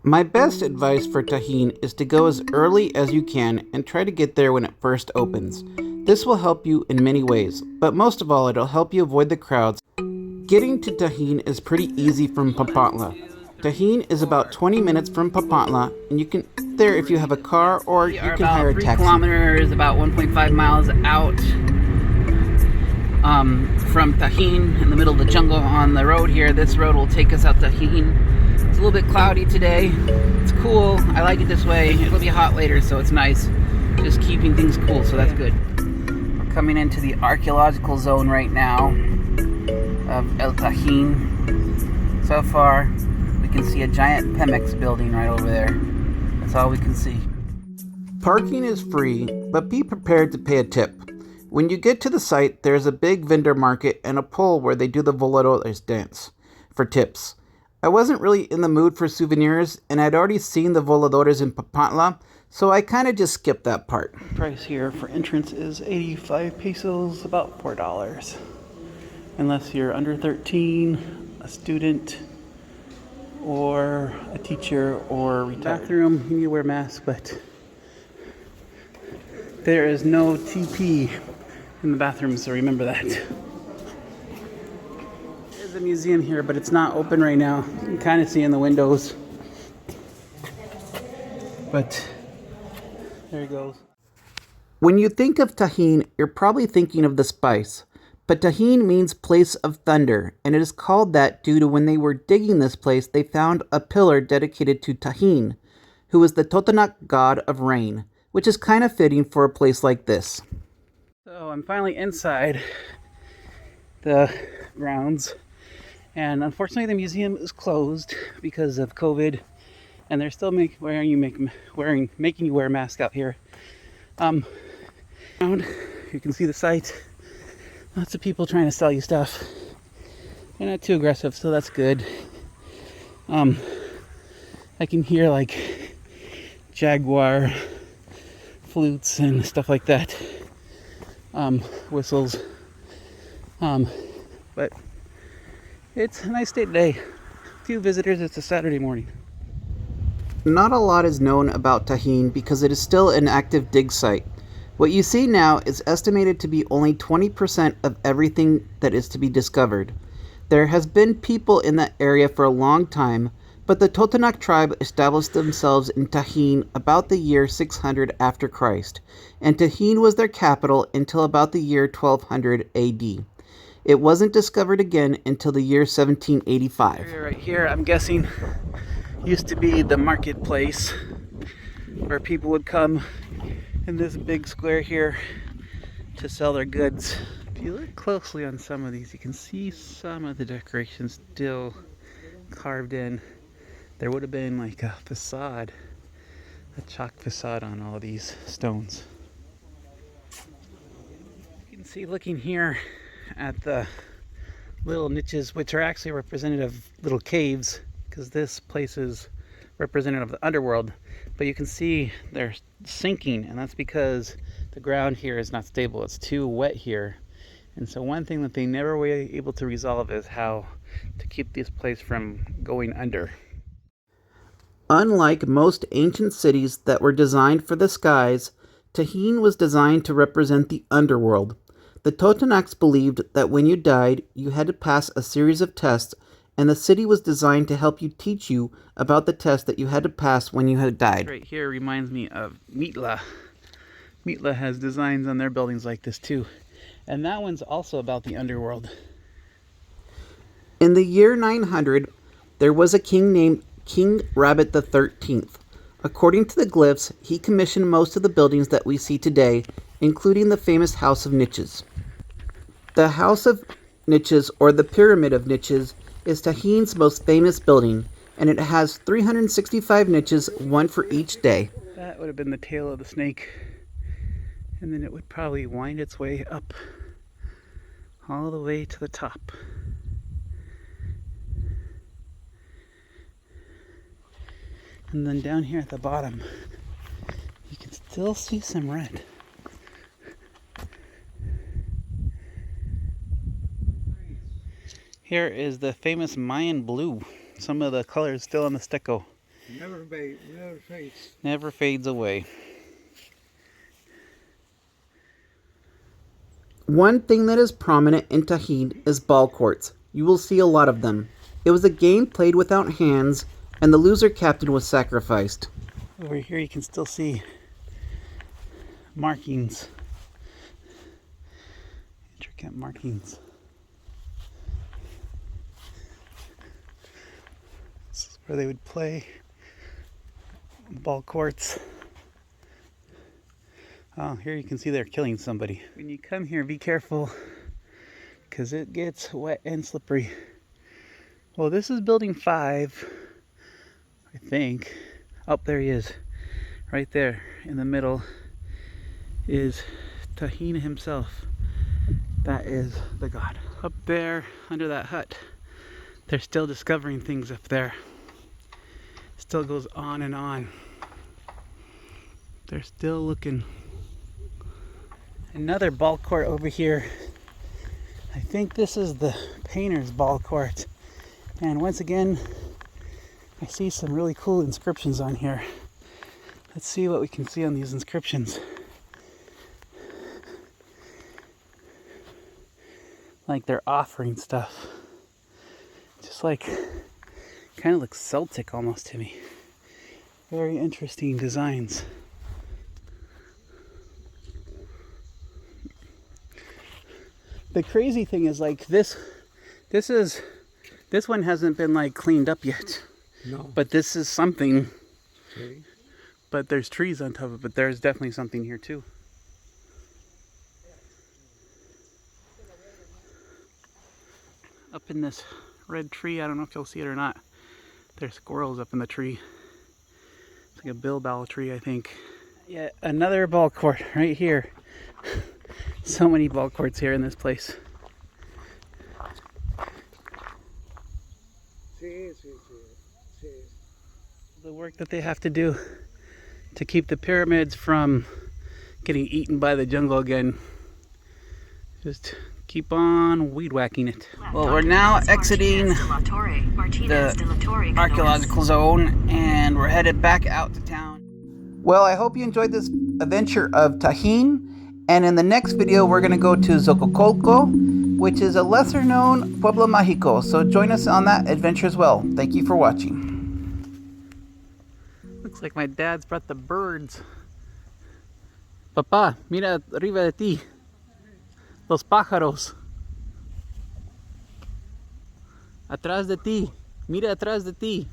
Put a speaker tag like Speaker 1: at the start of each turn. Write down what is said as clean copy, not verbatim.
Speaker 1: My best advice for Tajin is to go as early as you can and try to get there when it first opens. This will help you in many ways, but most of all, it'll help you avoid the crowds. Getting to Tajin is pretty easy from Papantla. Tajin is about 20 minutes from Papantla, and you can get there if you have a car or you can hire a taxi.
Speaker 2: 3 kilometers, about 1.5 miles out from Tajin, in the middle of the jungle on the road here. This road will take us out to Tajin. It's a little bit cloudy today. It's cool. I like it this way. It'll be hot later, so it's nice. Just keeping things cool, so that's good. We're coming into the archaeological zone right now of El Tajin. So far, we can see a giant Pemex building right over there. That's all we can see.
Speaker 1: Parking is free, but be prepared to pay a tip. When you get to the site, there's a big vendor market and a pole where they do the voladores dance for tips. I wasn't really in the mood for souvenirs, and I'd already seen the voladores in Papantla, so I kind of just skipped that part.
Speaker 3: Price here for entrance is 85 pesos, about $4. Unless you're under 13, a student, or a teacher, or retired.
Speaker 2: Bathroom, you need to wear a mask, but there is no TP in the bathroom, so remember that. There's a museum here, but it's not open right now. You can kind of see in the windows. But there it goes.
Speaker 1: When you think of Tajin, you're probably thinking of the spice. But Tajin means place of thunder, and it is called that due to when they were digging this place, they found a pillar dedicated to Tajin, who is the Totonac god of rain, which is kind of fitting for a place like this.
Speaker 2: So I'm finally inside the grounds, and unfortunately the museum is closed because of COVID, and they're still making you wear a mask out here. You can see the site. Lots of people trying to sell you stuff. They're not too aggressive, so that's good. I can hear like jaguar flutes and stuff like that. Whistles. But it's a nice day today. Few visitors. It's a Saturday morning.
Speaker 1: Not a lot is known about Tajin because it is still an active dig site. What you see now is estimated to be only 20% of everything that is to be discovered. There has been people in that area for a long time, but the Totonac tribe established themselves in Tajin about the year 600 after Christ, and Tajin was their capital until about the year 1200 AD. It wasn't discovered again until the year 1785.
Speaker 2: Right here, I'm guessing, used to be the marketplace where people would come in this big square here to sell their goods. If you look closely on some of these, you can see some of the decorations still carved in. There would have been like a facade, a chalk facade on all of these stones. You can see looking here at the little niches, which are actually representative of little caves, because this place is representative of the underworld. But you can see they're sinking, and that's because the ground here is not stable. It's too wet here. And so one thing that they never were able to resolve is how to keep this place from going under.
Speaker 1: Unlike most ancient cities that were designed for the skies, Tajin was designed to represent the underworld. The Totonacs believed that when you died, you had to pass a series of tests, and the city was designed to help you teach you about the test that you had to pass when you had died.
Speaker 2: Right here reminds me of Mitla. Mitla has designs on their buildings like this too. And that one's also about the underworld.
Speaker 1: In the year 900, there was a king named King Rabbit the 13th. According to the glyphs, he commissioned most of the buildings that we see today, including the famous House of Niches. The House of Niches, or the Pyramid of Niches, is Tajin's most famous building, and it has 365 niches, one for each day.
Speaker 2: That would have been the tail of the snake, and then it would probably wind its way up all the way to the top. And then down here at the bottom, you can still see some red. Here is the famous Mayan blue. Some of the colors still on the stucco.
Speaker 4: Never fades.
Speaker 1: Never fades away. One thing that is prominent in Tajin is ball courts. You will see a lot of them. It was a game played without hands, and the loser captain was sacrificed.
Speaker 3: Over here you can still see markings. Intricate markings. This is where they would play ball courts. Oh, here you can see they're killing somebody. When you come here, be careful because it gets wet and slippery. Well, this is building 5, I think. Oh, there he is. Right there in the middle is Tajin himself. That is the god. Up there under that hut, they're still discovering things up there. Still goes on and on. They're still looking. Another ball court over here. I think this is the painter's ball court. And once again, I see some really cool inscriptions on here. Let's see what we can see on these inscriptions. Like they're offering stuff. Just like, kind of looks Celtic almost to me. Very interesting designs. The crazy thing is like this one hasn't been like cleaned up yet.
Speaker 4: No.
Speaker 3: But this is something.
Speaker 4: Okay.
Speaker 3: But there's trees on top of it, but there's definitely something here too. Up in this red tree, I don't know if you'll see it or not. There's squirrels up in the tree. It's like a bilbow tree, I think. Yeah, another ball court right here. So many ball courts here in this place. The work that they have to do to keep the pyramids from getting eaten by the jungle again. Just keep on weed whacking it.
Speaker 2: Well, we're now exiting the archaeological zone, and we're headed back out to town.
Speaker 1: Well, I hope you enjoyed this adventure of Tajin. And in the next video, we're going to go to Xococolco, which is a lesser known Pueblo Mágico. So join us on that adventure as well. Thank you for watching.
Speaker 3: Looks like my dad's brought the birds. Papá, mira arriba de ti. Los pájaros. Atrás de ti. Mira atrás de ti.